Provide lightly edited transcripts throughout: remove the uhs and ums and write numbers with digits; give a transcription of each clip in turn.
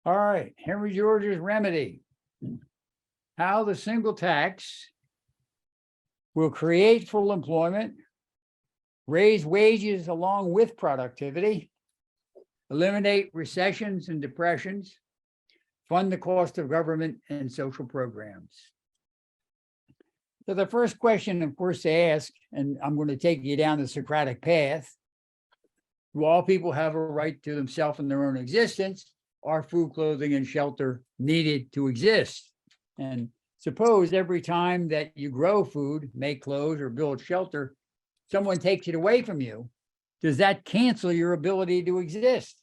All right, Henry George's remedy. How the single tax will create full employment, raise wages along with productivity, eliminate recessions and depressions, fund the cost of government and social programs. So the first question, of course, to ask, and I'm going to take you down the Socratic path, do all people have a right to themselves and their own existence? Are food, clothing, and shelter needed to exist? And suppose every time that you grow food, make clothes, or build shelter, someone takes it away from you, does that cancel your ability to exist?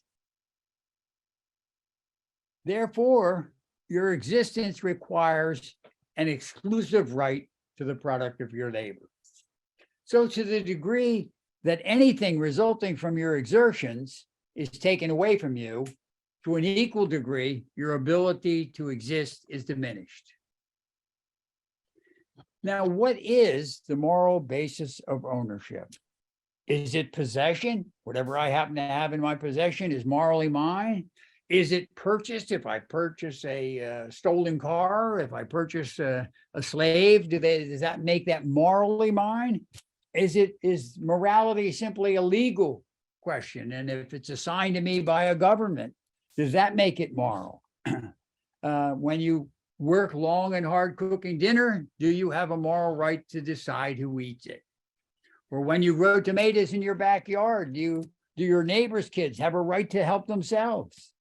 Therefore, your existence requires an exclusive right to the product of your labor. So to the degree that anything resulting from your exertions is taken away from you, to an equal degree, your ability to exist is diminished. Now, what is the moral basis of ownership? Is it possession? Whatever I happen to have in my possession is morally mine. Is it purchased? If I purchase a stolen car, if I purchase a slave, does that make that morally mine? Is morality simply a legal question? And if it's assigned to me by a government, does that make it moral? When you work long and hard cooking dinner, do you have a moral right to decide who eats it? Or when you grow tomatoes in your backyard, do your neighbor's kids have a right to help themselves?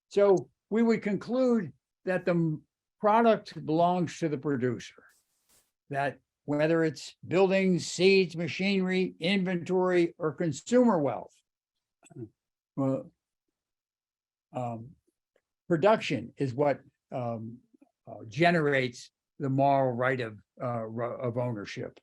So we would conclude that the product belongs to the producer, that whether it's buildings, seeds, machinery, inventory, or consumer wealth, production is what generates the moral right of ownership.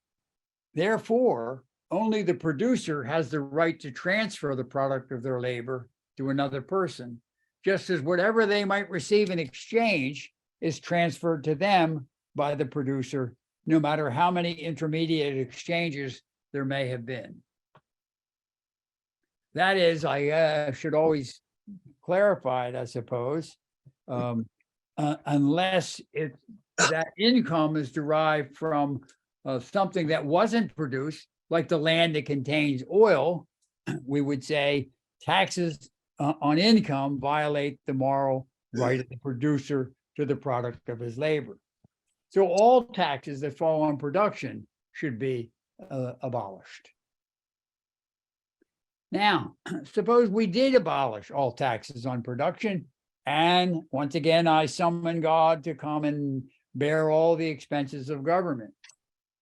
Therefore, only the producer has the right to transfer the product of their labor to another person, just as whatever they might receive in exchange is transferred to them by the producer, no matter how many intermediate exchanges there may have been. That is, I should always clarify it, I suppose, unless that income is derived from something that wasn't produced, like the land that contains oil, we would say taxes on income violate the moral right of the producer to the product of his labor. So all taxes that fall on production should be abolished. Now, suppose we did abolish all taxes on production, and once again, I summon God to come and bear all the expenses of government.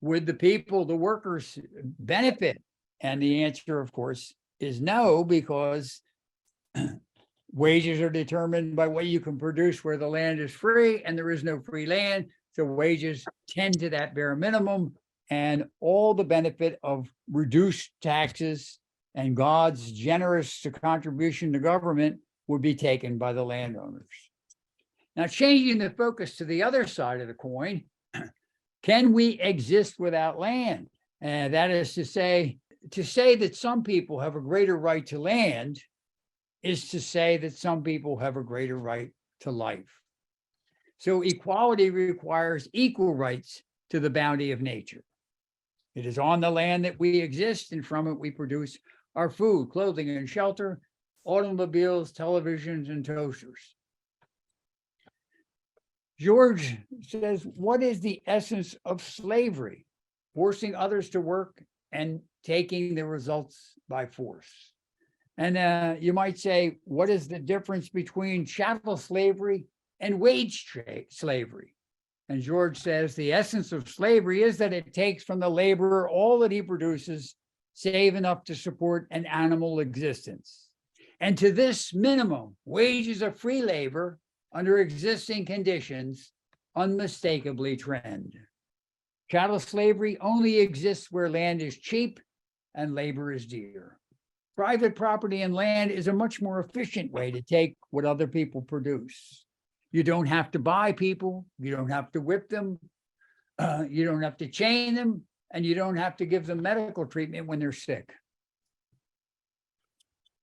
Would the people, the workers, benefit? And the answer, of course, is no, because wages are determined by what you can produce where the land is free, and there is no free land. So wages tend to that bare minimum, and all the benefit of reduced taxes and God's generous contribution to government would be taken by the landowners. Now, changing the focus to the other side of the coin, can we exist without land? And that is to say that some people have a greater right to land is to say that some people have a greater right to life. So equality requires equal rights to the bounty of nature. It is on the land that we exist, and from it we produce our food, clothing, and shelter, automobiles, televisions, and toasters. George says, what is the essence of slavery? Forcing others to work and taking the results by force. And you might say, what is the difference between chattel slavery and wage slavery? And George says, the essence of slavery is that it takes from the laborer all that he produces, save enough to support an animal existence. And to this minimum, wages of free labor under existing conditions unmistakably trend. Chattel slavery only exists where land is cheap and labor is dear. Private property and land is a much more efficient way to take what other people produce. You don't have to buy people, you don't have to whip them, you don't have to chain them, and you don't have to give them medical treatment when they're sick.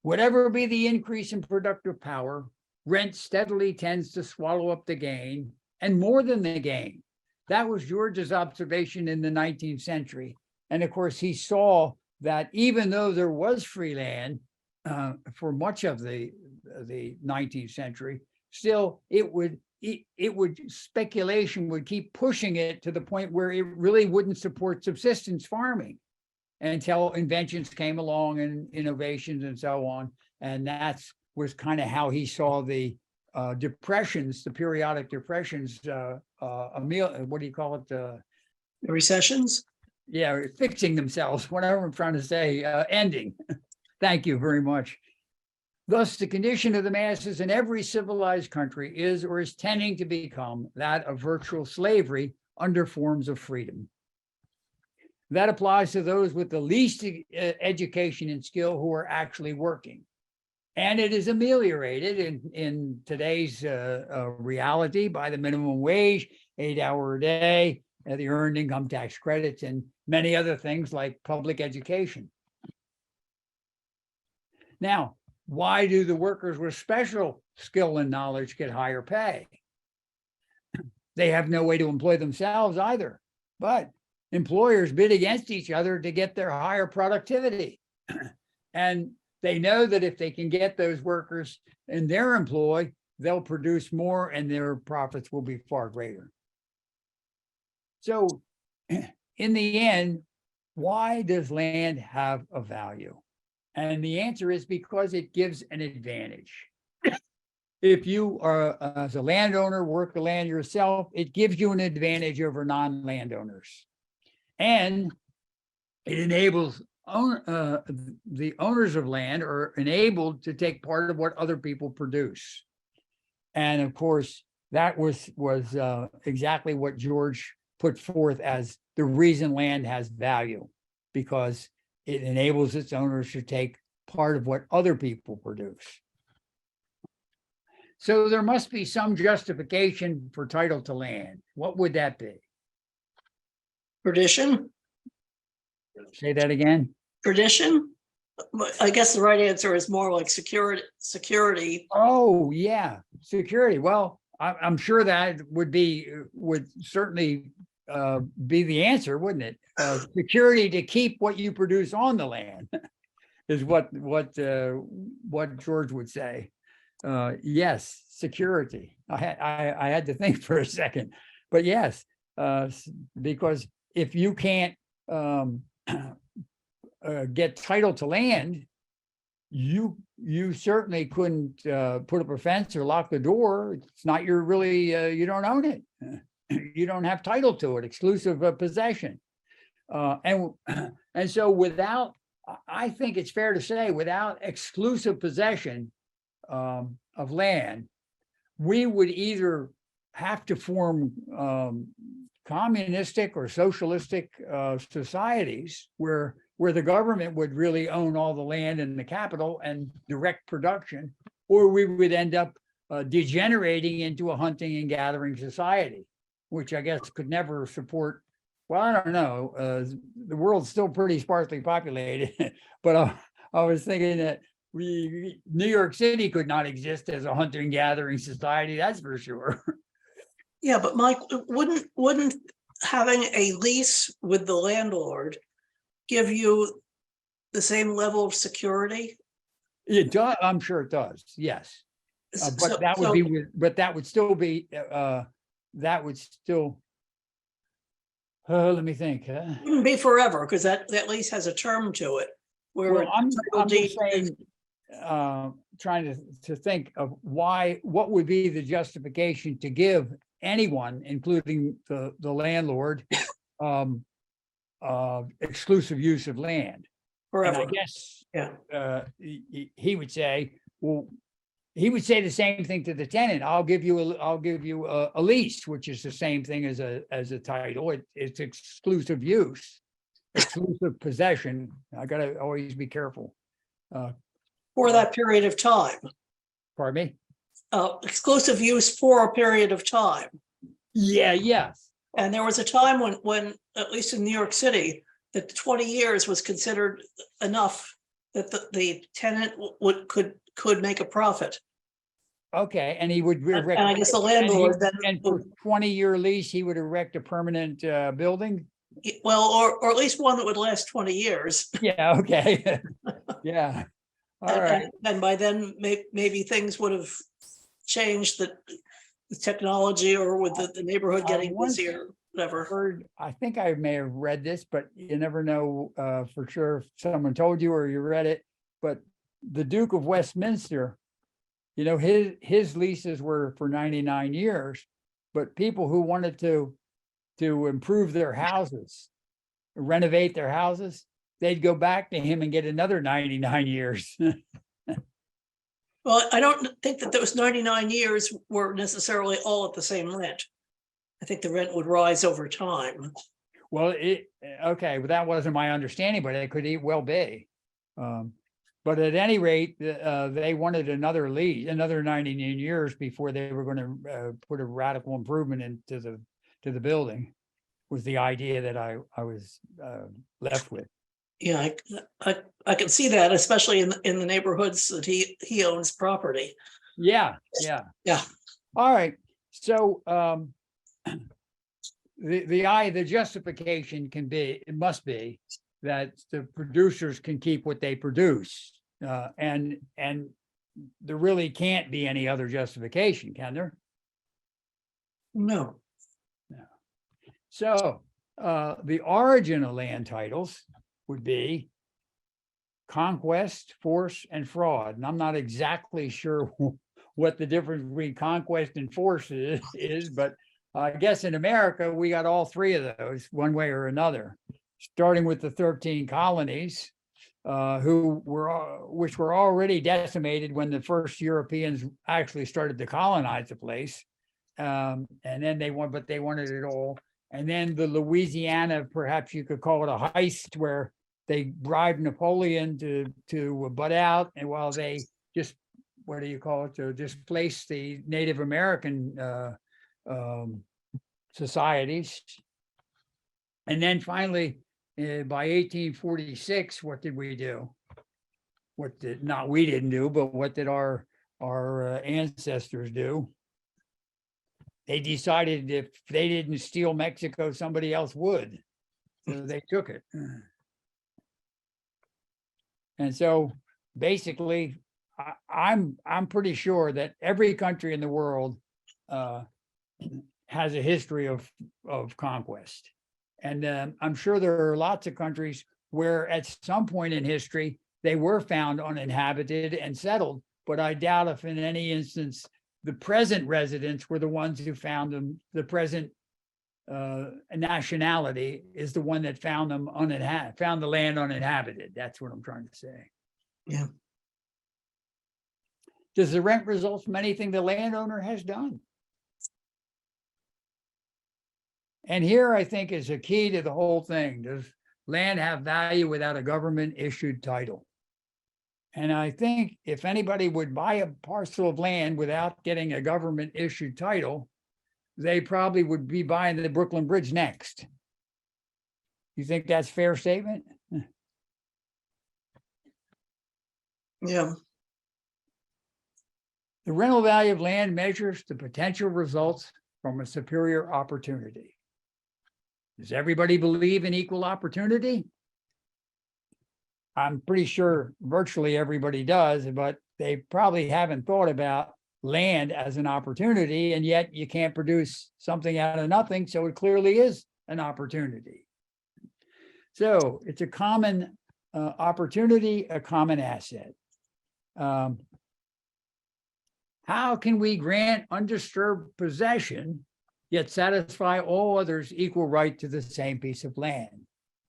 Whatever be the increase in productive power, rent steadily tends to swallow up the gain, and more than the gain. That was George's observation in the 19th century. And of course, he saw that even though there was free land for much of the 19th century, still speculation would keep pushing it to the point where it really wouldn't support subsistence farming until inventions came along and innovations and so on. And that's was kind of how he saw the depressions, the periodic depressions, what do you call it? The recessions? Yeah, fixing themselves, whatever I'm trying to say, ending. Thank you very much. Thus, the condition of the masses in every civilized country is or is tending to become that of virtual slavery under forms of freedom. That applies to those with the least education and skill who are actually working. And it is ameliorated in today's reality by the minimum wage, 8-hour a day, the earned income tax credits, and many other things like public education. Now, why do the workers with special skill and knowledge get higher pay? They have no way to employ themselves either, but employers bid against each other to get their higher productivity. And they know that if they can get those workers in their employ, they'll produce more and their profits will be far greater. So in the end, why does land have a value? And the answer is because it gives an advantage. If you are, as a landowner, work the land yourself, it gives you an advantage over non-landowners. And it enables the owners of land are enabled to take part of what other people produce. And of course, that was exactly what George put forth as the reason land has value, because it enables its owners to take part of what other people produce. So there must be some justification for title to land. What would that be? Tradition? Say that again. Tradition? I guess the right answer is more like security. Oh, yeah, security. Well, I'm sure that would certainly be the answer, wouldn't it? Security to keep what you produce on the land is what George would say. Yes, security. I had to think for a second, but yes, because if you can't get title to land, you certainly couldn't put up a fence or lock the door. It's not your really, you don't own it. You don't have title to it, exclusive possession. And so without, I think it's fair to say, without exclusive possession of land, we would either have to form communistic or socialistic societies where the government would really own all the land in the capital and direct production, or we would end up degenerating into a hunting and gathering society, which I guess could never support. Well, I don't know. The world's still pretty sparsely populated, but I was thinking that New York City could not exist as a hunting and gathering society. That's for sure. Yeah, but Mike, wouldn't having a lease with the landlord give you the same level of security? It does. I'm sure it does. Yes, but that would be. But that would still be. That would still. Let me think. Wouldn't be forever, because that lease has a term to it. Where well, I'm just saying, trying to think of what would be the justification to give anyone, including the landlord, exclusive use of land. forever. And I guess Yeah. he would say, well, he would say the same thing to the tenant. I'll give you a lease, which is the same thing as a title. It's exclusive use, exclusive possession. I gotta always be careful. For that period of time. Pardon me? Exclusive use for a period of time. Yeah, yes. And there was a time when, at least in New York City, that 20 years was considered enough that the tenant could make a profit. Okay, and he would And I guess the and he- landlord then, and for 20-year lease, he would erect a permanent building? well, or at least one that would last 20 years. Yeah, okay. Yeah, all right. And by then, maybe things would have changed, that the technology or with the neighborhood I getting once busier, whatever. heard, I think I may have read this, but you never know for sure if someone told you or you read it. But the Duke of Westminster, you know, his leases were for 99 years, but people who wanted to improve their houses, renovate their houses, they'd go back to him and get another 99 years. Well, I don't think that those 99 years were necessarily all at the same rent. I think the rent would rise over time. Well, okay, but that wasn't my understanding, but it could well be. But at any rate, they wanted another lease, another 99 years before they were gonna put a radical improvement into the building, was the idea that I was left with. Yeah, I can see that, especially in the neighborhoods that he owns property. Yeah, yeah. Yeah. All right, so the justification it must be that the producers can keep what they produce. And there really can't be any other justification, can there? No. So the origin of land titles would be conquest, force, and fraud. And I'm not exactly sure what the difference between conquest and force is, but I guess in America, we got all three of those one way or another, starting with the 13 colonies, which were already decimated when the first Europeans actually started to colonize the place. And then they wanted it all. And then the Louisiana, perhaps you could call it a heist, where they bribed Napoleon to butt out, and while they just, what do you call it, to displace the Native American societies. And then finally, by 1846, what did we do? Not we didn't do, but what did our ancestors do? They decided if they didn't steal Mexico, somebody else would. So they took it. And so basically, I'm pretty sure that every country in the world has a history of conquest. And I'm sure there are lots of countries where at some point in history, they were found uninhabited and settled, but I doubt if in any instance, the present residents were the ones who found them. The present nationality is the one that found them found the land uninhabited. That's what I'm trying to say. Yeah. Does the rent result from anything the landowner has done? And here I think is a key to the whole thing. Does land have value without a government issued title? And I think if anybody would buy a parcel of land without getting a government issued title, they probably would be buying the Brooklyn Bridge next. You think that's a fair statement? Yeah. The rental value of land measures the potential results from a superior opportunity. Does everybody believe in equal opportunity? I'm pretty sure virtually everybody does, but they probably haven't thought about land as an opportunity, and yet you can't produce something out of nothing, so it clearly is an opportunity. So it's a common opportunity, a common asset. How can we grant undisturbed possession, yet satisfy all others equal right to the same piece of land?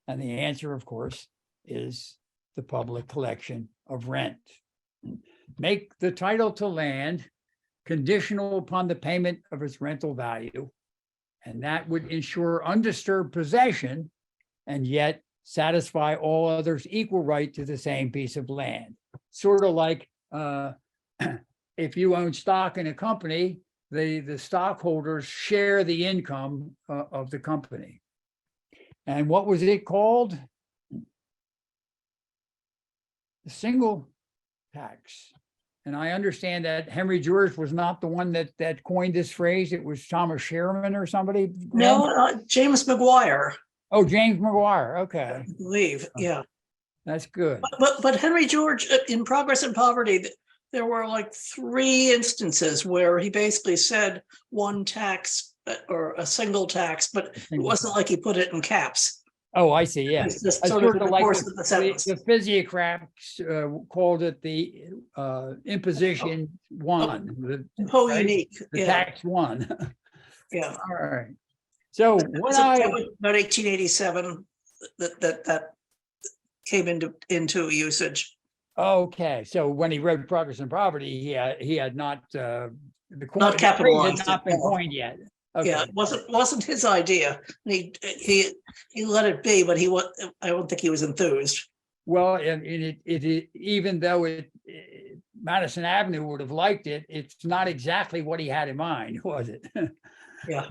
And the answer, of course, is the public collection of rent. Make the title to land conditional upon the payment of its rental value, and that would ensure undisturbed possession and yet satisfy all others equal right to the same piece of land. Sort of like if you own stock in a company, the stockholders share the income of the company. And what was it called? The single tax. And I understand that Henry George was not the one that coined this phrase. It was Thomas Sherman or somebody. No, James McGuire, Oh, James McGuire. Okay, I believe, yeah. that's good. But Henry George, in Progress and Poverty, there were like 3 instances where he basically said one tax or a single tax, but it wasn't like he put it in caps. Oh, I see. Yeah. It's just It's sort of sort in of the like course of the sentence. the physiocrats called it the imposition one, Oh, right? unique, the yeah, tax one. yeah. All right. So what That I, was about 1887 that came into usage. okay, so when he wrote Progress and Poverty, he had not, the Not the phrase capitalized had not it, been no. coined yet. Yeah, Okay. it wasn't his idea. He let it be, but I don't think he was enthused. Well, and even though Madison Avenue would have liked it, it's not exactly what he had in mind, was it? Yeah.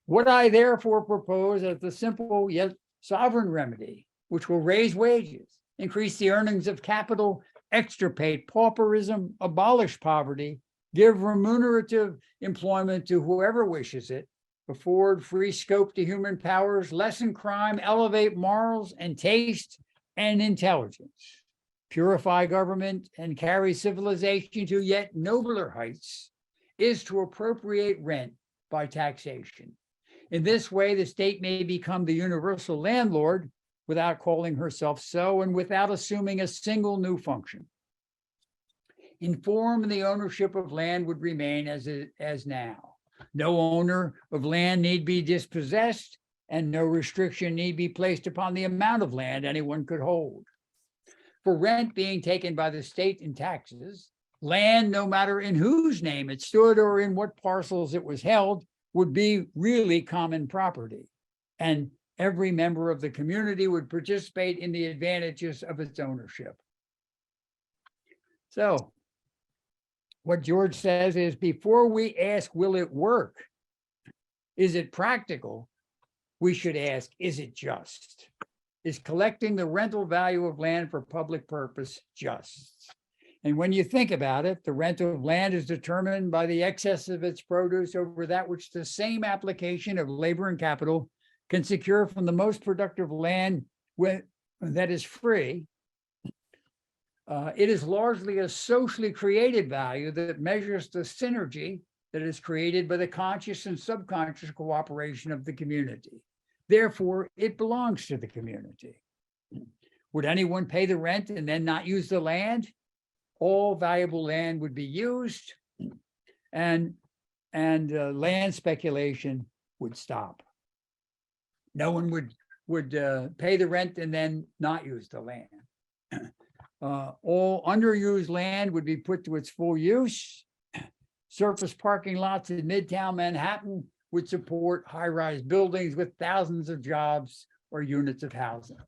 What I therefore propose as the simple yet sovereign remedy, which will raise wages, increase the earnings of capital, extirpate pauperism, abolish poverty, give remunerative employment to whoever wishes it, afford free scope to human powers, lessen crime, elevate morals and taste and intelligence, purify government and carry civilization to yet nobler heights, is to appropriate rent by taxation. In this way, the state may become the universal landlord without calling herself so and without assuming a single new function. In form, the ownership of land would remain as now. No owner of land need be dispossessed, and no restriction need be placed upon the amount of land anyone could hold. For rent being taken by the state in taxes, land, no matter in whose name it stood or in what parcels it was held, would be really common property. And every member of the community would participate in the advantages of its ownership. So what George says is, before we ask, will it work? Is it practical? We should ask, is it just? Is collecting the rental value of land for public purpose just? And when you think about it, the rent of land is determined by the excess of its produce over that which the same application of labor and capital can secure from the most productive land that is free. It is largely a socially created value that measures the synergy that is created by the conscious and subconscious cooperation of the community. Therefore, it belongs to the community. Would anyone pay the rent and then not use the land? All valuable land would be used, and land speculation would stop. No one would pay the rent and then not use the land. All underused land would be put to its full use. Surface parking lots in Midtown Manhattan would support high-rise buildings with thousands of jobs or units of housing.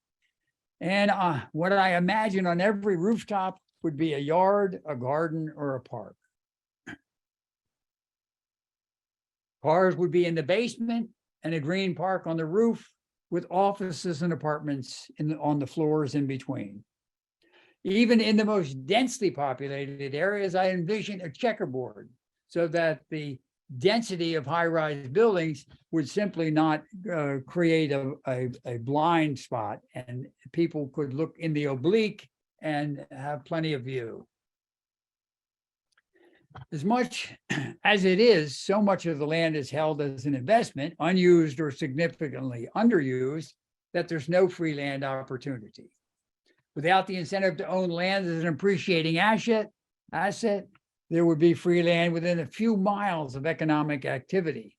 And what I imagine on every rooftop would be a yard, a garden, or a park. Cars would be in the basement and a green park on the roof, with offices and apartments on the floors in between. Even in the most densely populated areas, I envision a checkerboard so that the density of high-rise buildings would simply not create a blind spot, and people could look in the oblique and have plenty of view. As much as it is, so much of the land is held as an investment, unused or significantly underused, that there's no free land opportunity. Without the incentive to own land as an appreciating asset, there would be free land within a few miles of economic activity.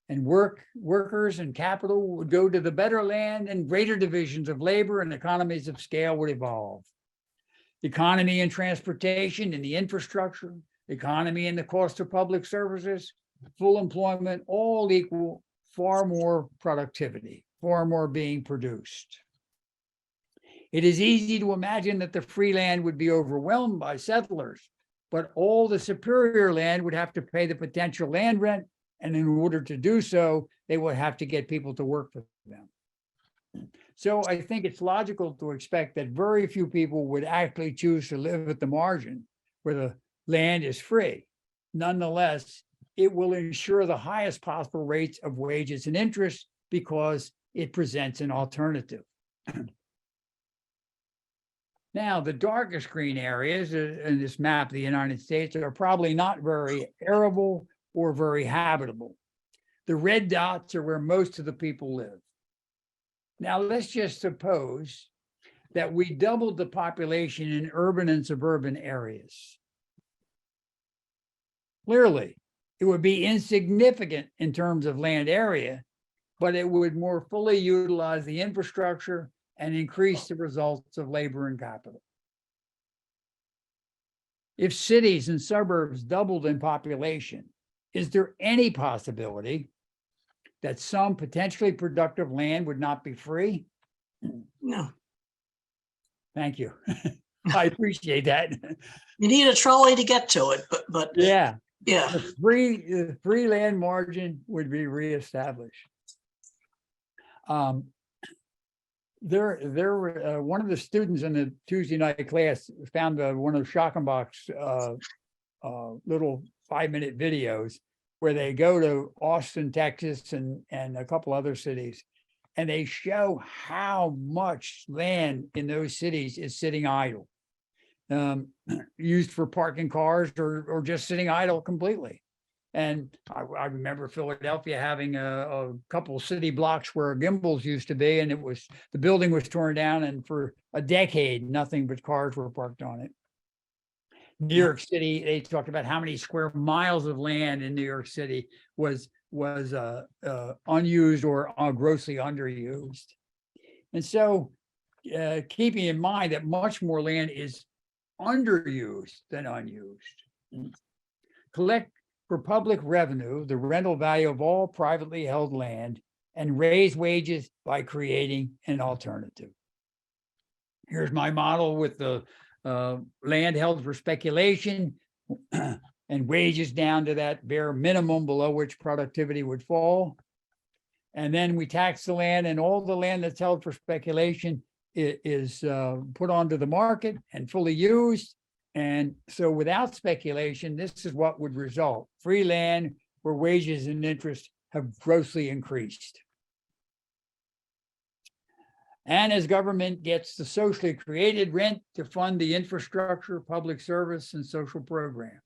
And workers and capital would go to the better land, and greater divisions of labor and economies of scale would evolve. Economy in transportation and the infrastructure, economy in the cost of public services, full employment, all equal far more productivity, far more being produced. It is easy to imagine that the free land would be overwhelmed by settlers, but all the superior land would have to pay the potential land rent, and in order to do so, they would have to get people to work for them. So I think it's logical to expect that very few people would actually choose to live at the margin, where the land is free. Nonetheless, it will ensure the highest possible rates of wages and interest because it presents an alternative. Now, the darkest green areas in this map of the United States are probably not very arable or very habitable. The red dots are where most of the people live. Now, let's just suppose that we doubled the population in urban and suburban areas. Clearly, it would be insignificant in terms of land area, but it would more fully utilize the infrastructure and increase the results of labor and capital. If cities and suburbs doubled in population, is there any possibility that some potentially productive land would not be free? No, Thank you. I appreciate that. you need a trolley to get to it, but Yeah, yeah. the free land margin would be reestablished. There were one of the students in the Tuesday night class found one of Schockenbach's little 5-minute videos where they go to Austin, Texas, and a couple other cities, and they show how much land in those cities is sitting idle, used for parking cars or just sitting idle completely. And I remember Philadelphia having a couple of city blocks where Gimbels used to be, and the building was torn down, and for a decade, nothing but cars were parked on it. New York City, they talked about how many square miles of land in New York City was unused or grossly underused. And so keeping in mind that much more land is underused than unused. Collect for public revenue the rental value of all privately held land and raise wages by creating an alternative. Here's my model with the land held for speculation and wages down to that bare minimum below which productivity would fall. And then we tax the land, and all the land that's held for speculation is put onto the market and fully used. And so without speculation, this is what would result: free land where wages and interest have grossly increased. And as government gets the socially created rent to fund the infrastructure, public service, and social programs.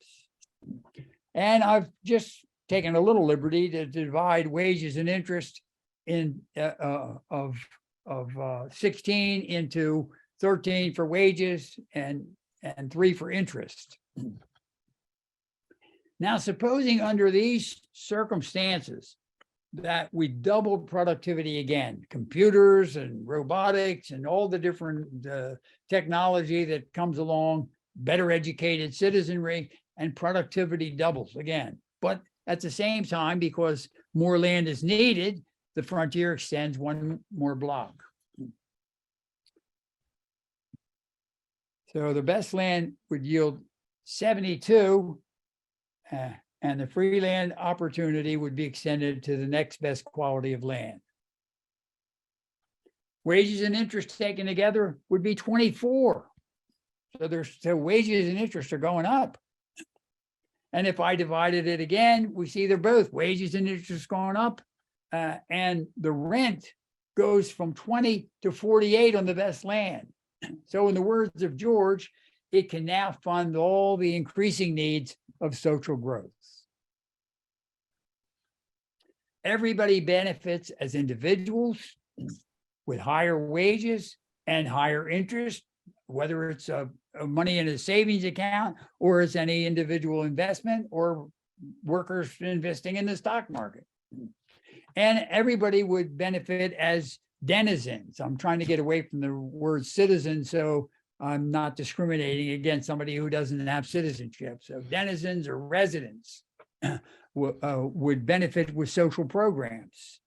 And I've just taken a little liberty to divide wages and interest in of 16 into 13 for wages and 3 for interest. Now, supposing under these circumstances that we doubled productivity again, computers and robotics and all the different technology that comes along, better educated citizenry, and productivity doubles again. But at the same time, because more land is needed, the frontier extends one more block. So the best land would yield 72, and the free land opportunity would be extended to the next best quality of land. Wages and interest taken together would be 24. So wages and interest are going up. And if I divided it again, we see they're both wages and interest going up, and the rent goes from 20 to 48 on the best land. So in the words of George, it can now fund all the increasing needs of social growth. Everybody benefits as individuals with higher wages and higher interest, whether it's money in a savings account or it's any individual investment or workers investing in the stock market. And everybody would benefit as denizens. I'm trying to get away from the word citizen, so I'm not discriminating against somebody who doesn't have citizenship. So denizens or residents would benefit with social programs.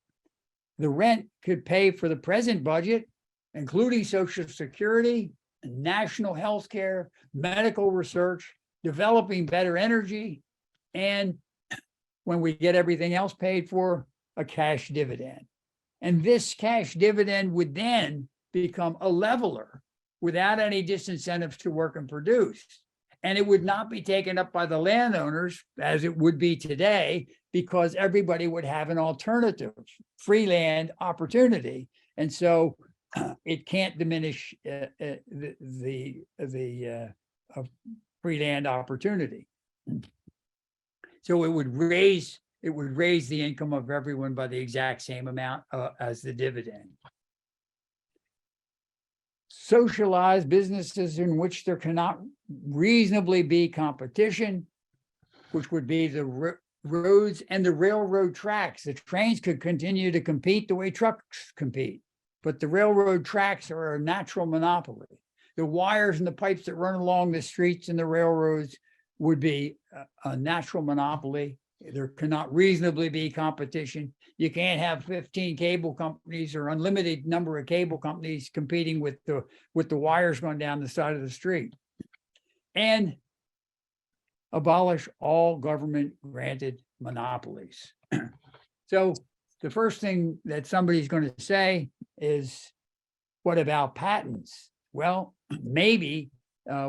The rent could pay for the present budget, including Social Security, national health care, medical research, developing better energy, and when we get everything else paid for, a cash dividend. And this cash dividend would then become a leveler without any disincentives to work and produce. And it would not be taken up by the landowners as it would be today, because everybody would have an alternative free land opportunity. And so it can't diminish the free land opportunity. So it would raise the income of everyone by the exact same amount as the dividend. Socialize businesses in which there cannot reasonably be competition, which would be the roads and the railroad tracks. The trains could continue to compete the way trucks compete, but the railroad tracks are a natural monopoly. The wires and the pipes that run along the streets and the railroads would be a natural monopoly. There cannot reasonably be competition. You can't have 15 cable companies or unlimited number of cable companies competing with the wires going down the side of the street. And abolish all government granted monopolies. So the first thing that somebody's going to say is, what about patents? Well, maybe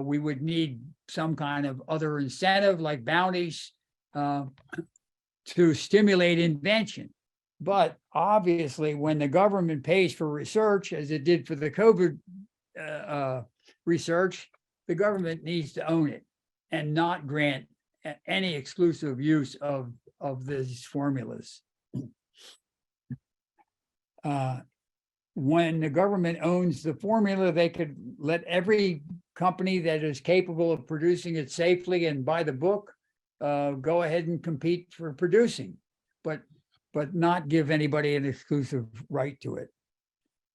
we would need some kind of other incentive like bounties to stimulate invention. But obviously, when the government pays for research, as it did for the COVID research, the government needs to own it and not grant any exclusive use of these formulas. When the government owns the formula, they could let every company that is capable of producing it safely and by the book go ahead and compete for producing, but not give anybody an exclusive right to it.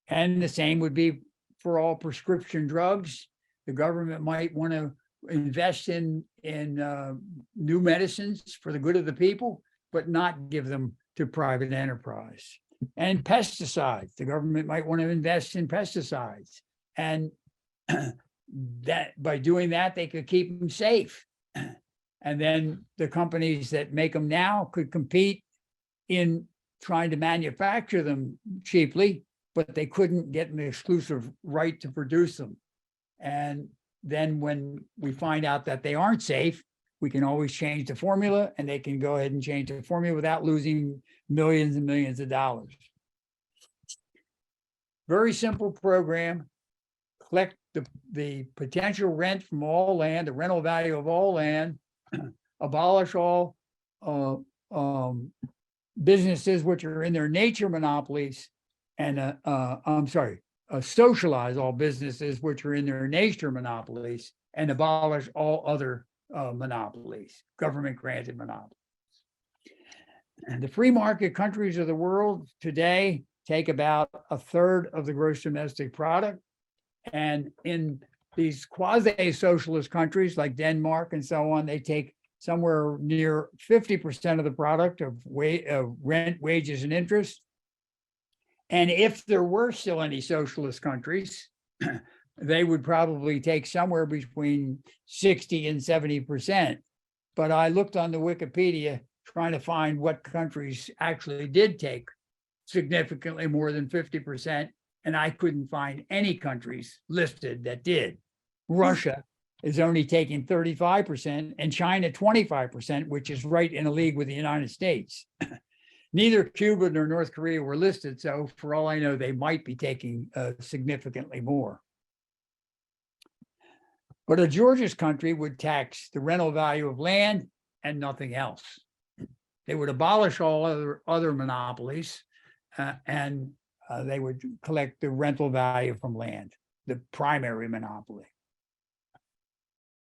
And the same would be for all prescription drugs. The government might want to invest in new medicines for the good of the people, but not give them to private enterprise. And pesticides, the government might want to invest in pesticides, and that by doing that, they could keep them safe. And then the companies that make them now could compete in trying to manufacture them cheaply, but they couldn't get an exclusive right to produce them. And then when we find out that they aren't safe, we can always change the formula, and they can go ahead and change the formula without losing millions and millions of dollars. Very simple program. Collect the potential rent from all land, the rental value of all land, abolish all businesses which are in their nature monopolies, and socialize all businesses which are in their nature monopolies, and abolish all other monopolies, government granted monopolies. And the free market countries of the world today take about a third of the gross domestic product. And in these quasi-socialist countries like Denmark and so on, they take somewhere near 50% of the product of rent, wages, and interest. And if there were still any socialist countries, they would probably take somewhere between 60 and 70%. But I looked on the Wikipedia trying to find what countries actually did take significantly more than 50%, and I couldn't find any countries listed that did. Russia is only taking 35%, and China 25%, which is right in a league with the United States. Neither Cuba nor North Korea were listed, so for all I know, they might be taking significantly more. But a Georgia's country would tax the rental value of land and nothing else. They would abolish all other monopolies, and they would collect the rental value from land, the primary monopoly.